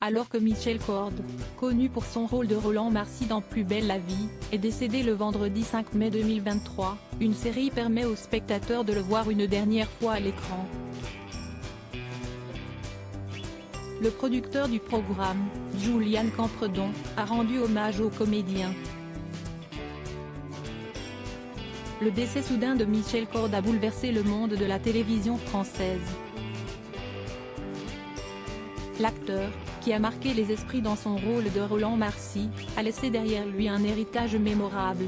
Alors que Michel Cord, connu pour son rôle de Roland Marcy dans Plus belle la vie, est décédé le vendredi 5 mai 2023, une série permet aux spectateurs de le voir une dernière fois à l'écran. Le producteur du programme, Julian Campredon, a rendu hommage au comédien. Le décès soudain de Michel Cord a bouleversé le monde de la télévision française. L'acteur, qui a marqué les esprits dans son rôle de Roland Marcy, a laissé derrière lui un héritage mémorable.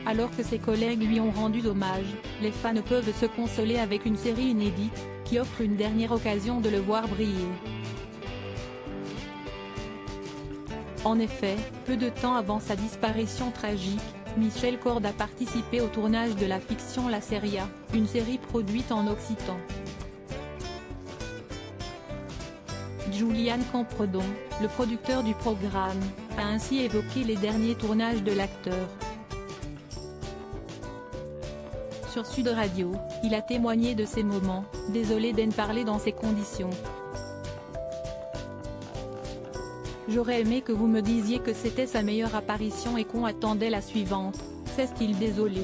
Alors que ses collègues lui ont rendu hommage, les fans peuvent se consoler avec une série inédite, qui offre une dernière occasion de le voir briller. En effet, peu de temps avant sa disparition tragique, Michel Cord a participé au tournage de la fiction La Seria, une série produite en occitan. Julian Campredon, le producteur du programme, a ainsi évoqué les derniers tournages de l'acteur. Sur Sud Radio, il a témoigné de ces moments, désolé d'en parler dans ces conditions. J'aurais aimé que vous me disiez que c'était sa meilleure apparition et qu'on attendait la suivante, s'est-il désolé.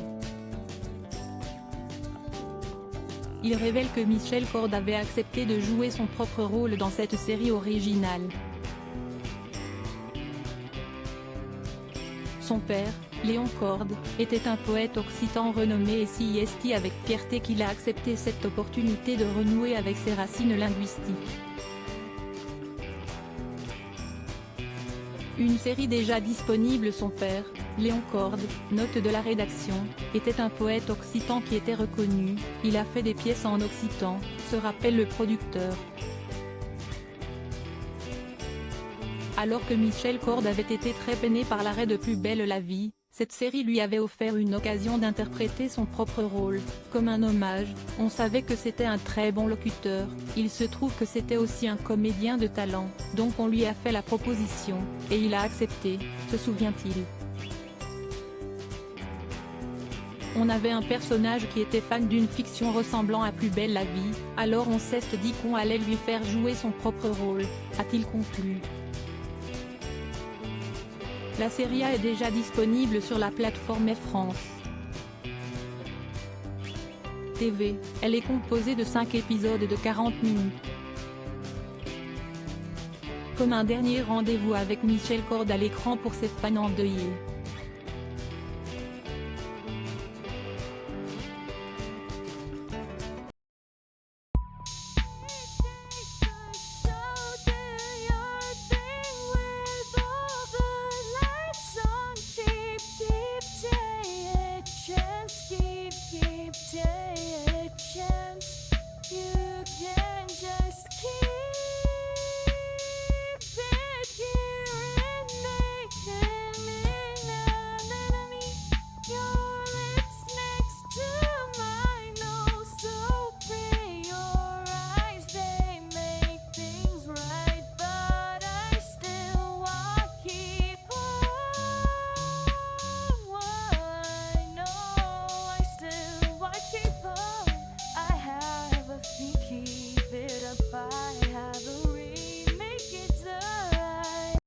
Il révèle que Michel Cord avait accepté de jouer son propre rôle dans cette série originale. Son père, Léon Cord, était un poète occitan renommé et c'est avec fierté qu'il a accepté cette opportunité de renouer avec ses racines linguistiques. Une série déjà disponible. Son père, Léon Cord, note de la rédaction, était un poète occitan qui était reconnu, il a fait des pièces en occitan, se rappelle le producteur. Alors que Michel Cord avait été très peiné par l'arrêt de Plus belle la vie, cette série lui avait offert une occasion d'interpréter son propre rôle, comme un hommage. On savait que c'était un très bon locuteur, il se trouve que c'était aussi un comédien de talent, donc on lui a fait la proposition, et il a accepté, se souvient-il. On avait un personnage qui était fan d'une fiction ressemblant à Plus belle la vie, alors on s'est dit qu'on allait lui faire jouer son propre rôle, a-t-il conclu. La série est déjà disponible sur la plateforme France TV, elle est composée de 5 épisodes de 40 minutes. Comme un dernier rendez-vous avec Michel Cord à l'écran pour ses fans endeuillés.